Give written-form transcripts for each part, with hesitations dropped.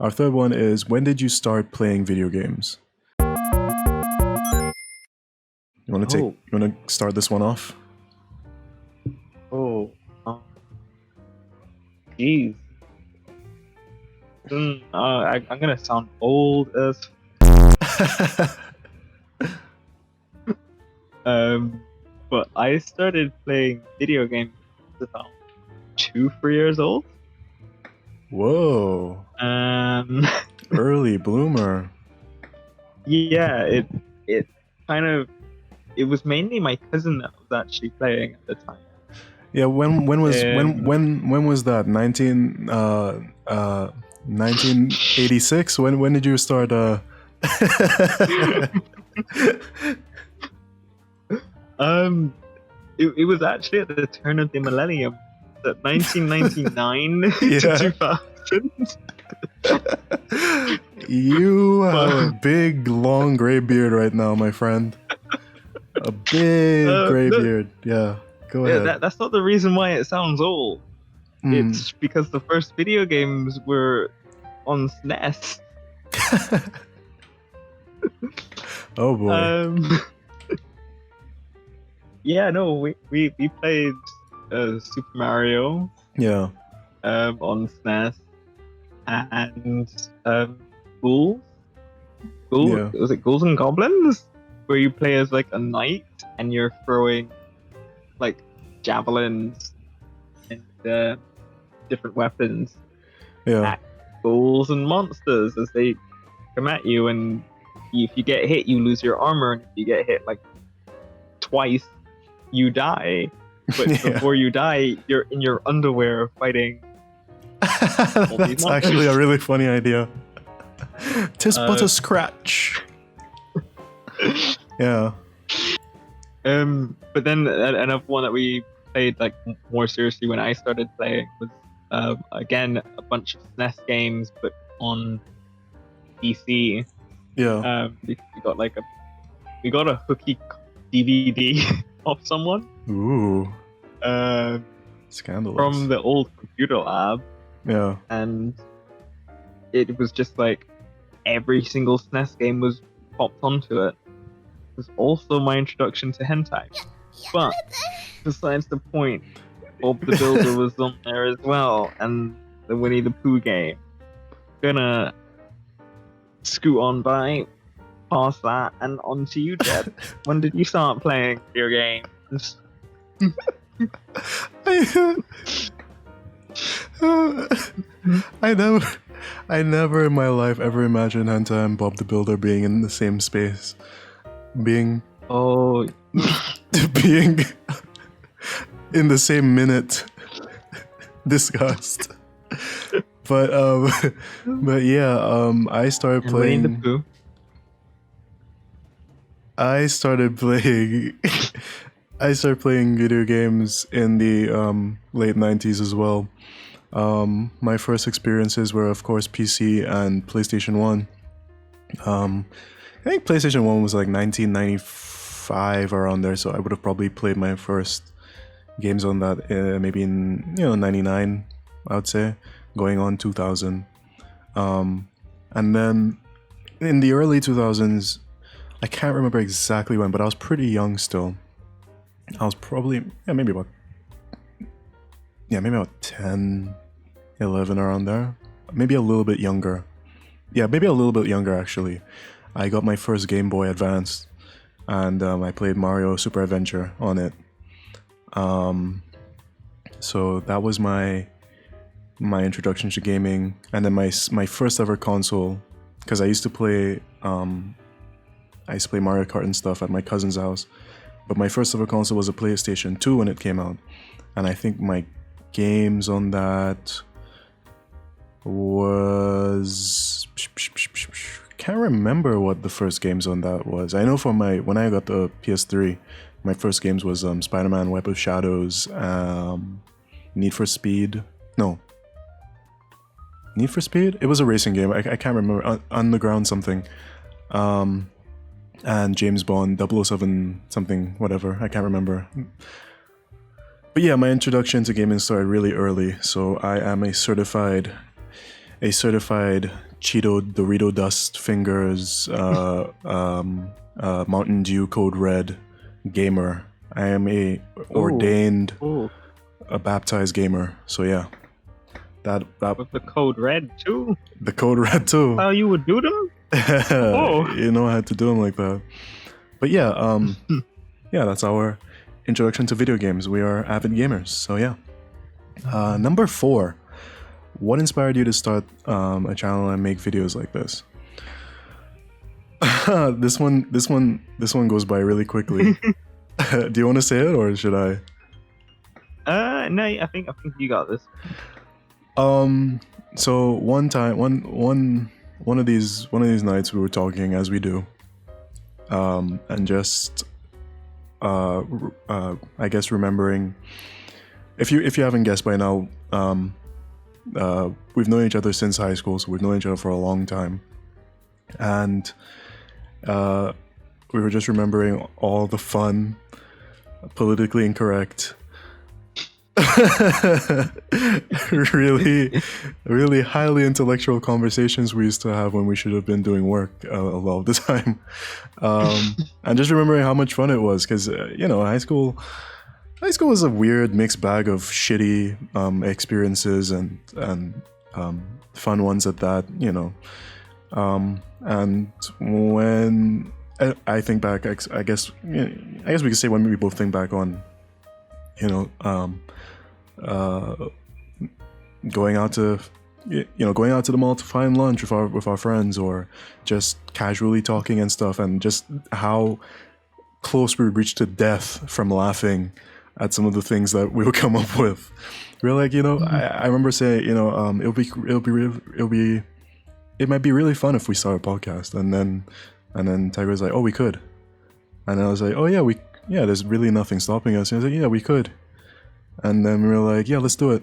Our third one is, when did you start playing video games? Oh, You want to start this one off? oh, um, geez. I'm gonna sound old as but I started playing video games about 3 years old. Whoa, Um, early bloomer. yeah, it kind of it was mainly my cousin that was actually playing at the time. Yeah, when was Um, when was that? 1986? When did you start it was actually at the turn of the millennium, at 1999 to Yeah. 2000. You have a big long gray beard right now, my friend. A big gray No, beard. Yeah. Go yeah, ahead. that's not the reason why it sounds old. Mm. It's because the first video games were on SNES. Oh boy. Yeah, no, we played Super Mario Yeah. on SNES and Ghouls. Yeah. Was it Ghouls and Goblins? Where you play as like a knight and you're throwing like javelins and different weapons Yeah. at ghouls and monsters as they come at you, and if you get hit you lose your armor, and if you get hit like twice you die, but Yeah. before you die you're in your underwear fighting. That's actually a really funny idea. Tis but a scratch. Yeah. But then another one that we played like more seriously when I started playing was again a bunch of SNES games, but on PC. Yeah. We got a hooky DVD of someone. Ooh. Scandalous. From the old computer lab. Yeah. And it was just like every single SNES game was popped onto it. It was also my introduction to hentai. But besides the point, Bob the Builder was on there as well, and the Winnie the Pooh game. Gonna scoot on by, past that, and on to you, Jed. When did you start playing your games? I never in my life ever imagined hentai and Bob the Builder being in the same space. Being being in the same minute discussed. But yeah, I started playing. Winnie the Pooh. I started playing video games in the late 90s as well. My first experiences were, of course, PC and PlayStation 1. I think PlayStation 1 was like 1995 around there, so I would have probably played my first games on that maybe in 99, I would say, going on 2000. And then in the early 2000s, I can't remember exactly when, but I was pretty young still. I was probably maybe about 10, 11 around there. Maybe a little bit younger. Yeah, maybe a little bit younger actually. I got my first Game Boy Advance, and I played Mario Super Adventure on it. So that was my introduction to gaming, and then my first ever console, because I used to play Mario Kart and stuff at my cousin's house. But my first ever console was a PlayStation 2 when it came out, and I think my games on that was, can't remember what the first games on that was. I know when I got the PS3, my first games was Spider-Man, Web of Shadows, Need for Speed. No, Need for Speed. It was a racing game. I can't remember. Underground something. And James Bond 007 something, whatever, I can't remember. But yeah, my introduction to gaming started really early, so I am a certified a certified Cheeto Dorito Dust Fingers Mountain Dew Code Red gamer. I am a ordained, a baptized gamer. So yeah, that with the code red too. The code red too. How you would do them? You know how to do them like that. But yeah, yeah, that's our introduction to video games. We are avid gamers. So yeah. Number 4. What inspired you to start a channel and make videos like this? This one goes by really quickly. Do you want to say it or should I? No, I think you got this. So one time, one of these nights we were talking as we do, and just I guess remembering. If you haven't guessed by now, we've known each other since high school, so we've known each other for a long time, and we were just remembering all the fun, politically incorrect, really highly intellectual conversations we used to have when we should have been doing work a lot of the time, and just remembering how much fun it was, because high school was a weird mixed bag of shitty experiences and fun ones at that, and when I think back, I guess we could say when we both think back on going out to the mall to find lunch with our friends, or just casually talking and stuff, and just how close we would reach to death from laughing at some of the things that we would come up with. We're like, I remember saying, it might be really fun if we start a podcast, and then Tiger was like, oh, we could, and I was like, oh yeah, there's really nothing stopping us. And I was like, yeah, we could, and then we were like, yeah, let's do it,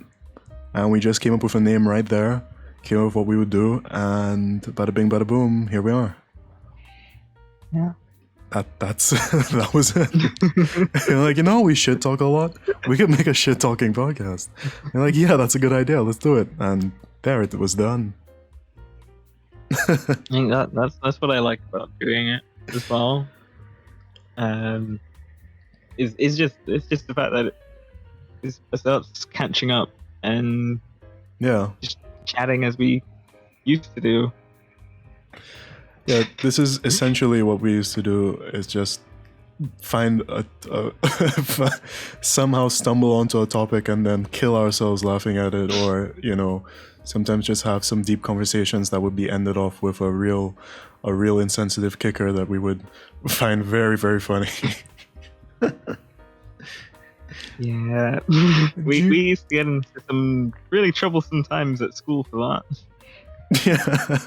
and we just came up with a name right there, came up with what we would do, and bada bing, bada boom, here we are. Yeah. That was it. You're like, we shit talk a lot. We could make a shit talking podcast. You're like, yeah, that's a good idea. Let's do it. And there it was done. I think that's what I like about doing it as well. It's just the fact that it starts catching up and just chatting as we used to do. Yeah, this is essentially what we used to do, is just find somehow stumble onto a topic and then kill ourselves laughing at it, or sometimes just have some deep conversations that would be ended off with a real insensitive kicker that we would find very, very funny. Yeah, we used to get into some really troublesome times at school for that. Yeah.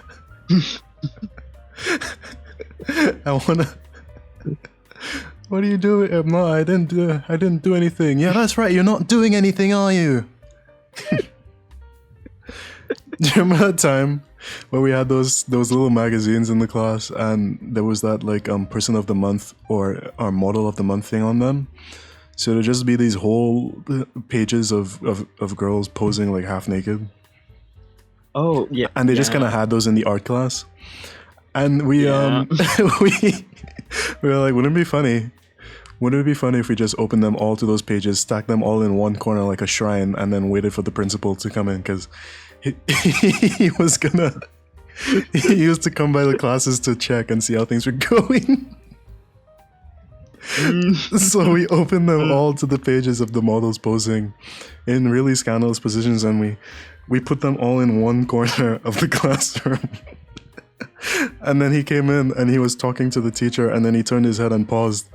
What are you doing? No, I didn't do anything. Yeah, that's right. You're not doing anything, are you? Do you remember that time where we had those little magazines in the class, and there was that person of the month or our model of the month thing on them? So it'd just be these whole pages of girls posing like half naked. Oh yeah. And they just kind of had those in the art class. And we were like, wouldn't it be funny? Wouldn't it be funny if we just opened them all to those pages, stacked them all in one corner like a shrine, and then waited for the principal to come in, because he used to come by the classes to check and see how things were going. So we opened them all to the pages of the models posing in really scandalous positions, and we put them all in one corner of the classroom. And then he came in and he was talking to the teacher, and then he turned his head and paused.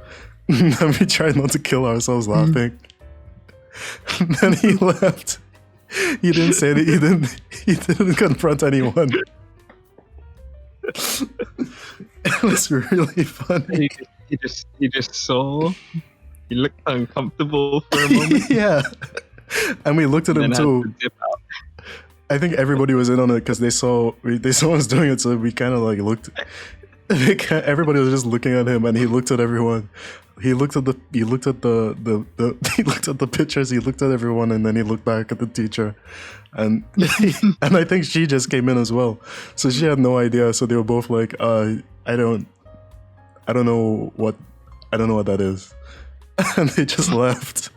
And we tried not to kill ourselves laughing. And then he left. He didn't say that. He didn't confront anyone. It was really funny. You just saw. He looked uncomfortable for a moment. Yeah. And we looked at him too. I think everybody was in on it because they saw us doing it, so we kind of looked. Everybody was just looking at him, and he looked at everyone. He looked at the pictures. He looked at everyone, and then he looked back at the teacher, and and I think she just came in as well, so she had no idea. So they were both like, I don't know what that is," and they just left,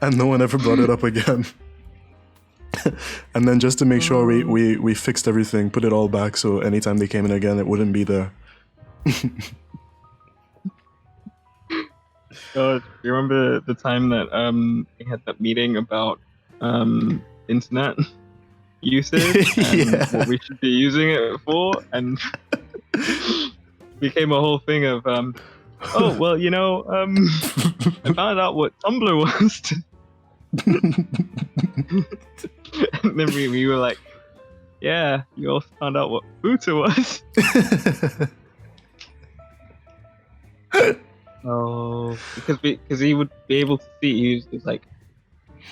and no one ever brought it up again. And then just to make sure we fixed everything, put it all back, so anytime they came in again, it wouldn't be there. God, do you remember the time that we had that meeting about internet usage and what we should be using it for, and became a whole thing of oh well, I found out what Tumblr was. And then we were like, yeah, you also found out what Futa was. Oh, because he would be able to see. He was like,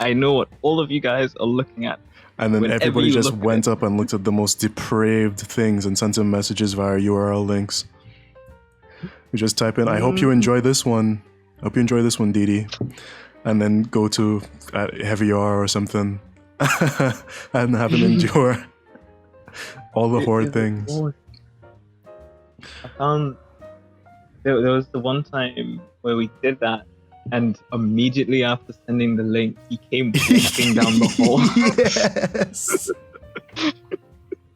I know what all of you guys are looking at. And then everybody just went up and looked at the most depraved things and sent him messages via URL links. We just type in, I hope you enjoy this one. Hope you enjoy this one, Didi. And then go to Heavy R or something and have him endure all the horrid things. I found there was the one time where we did that, and immediately after sending the link, he came walking down the hall.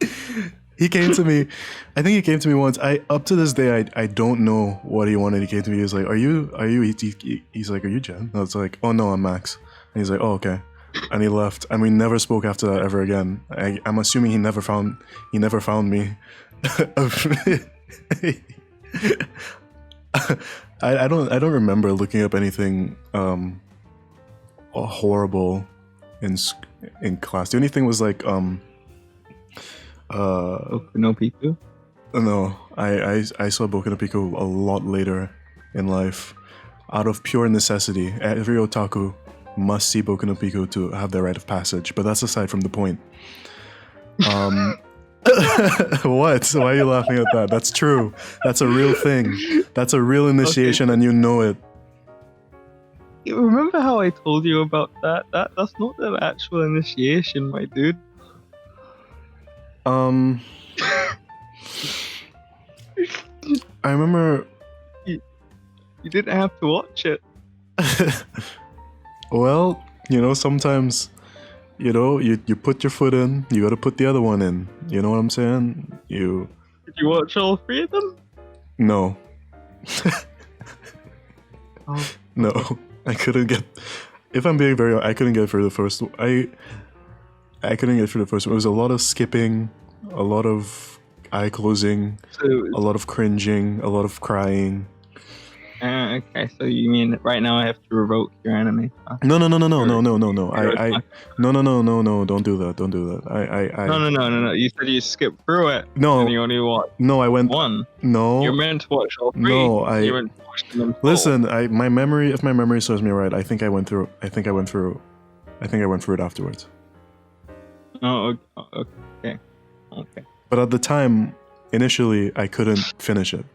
Yes. He came to me. I think he came to me once. Up to this day, I don't know what he wanted. He came to me. He was like, "Are you?" He's like, "Are you Jen?" I was like, "Oh no, I'm Max." And he's like, "Oh okay," and he left. And we never spoke after that ever again. I'm assuming he never found me. I don't remember looking up anything horrible in class. The only thing was like Boku no Pico? No, I saw Boku no Pico a lot later in life, out of pure necessity. Every otaku must see Boku no Pico to have their rite of passage, but that's aside from the point. What? Why are you laughing at that? That's true. That's a real thing. That's a real initiation, okay. And you know it. You remember how I told you about that? That's not an actual initiation, my dude. I remember you didn't have to watch it. Well, sometimes you put your foot in, you gotta put the other one in. You know what I'm saying? Did you watch all three of them? No. Oh. No, I couldn't get. If I'm being very honest, I couldn't get through the first. I couldn't get through the first one. It was a lot of skipping, a lot of eye closing, a lot of cringing, a lot of crying. Okay, so you mean right now I have to revoke your anime? Huh? No. No. Don't do that. No. You said you skipped through it. No. And you only watched. No, I went. One. No. You're meant to watch all three. No, you went to watch them all. Listen, if my memory serves me right, I think I went through it afterwards. Oh, okay. But at the time, initially, I couldn't finish it.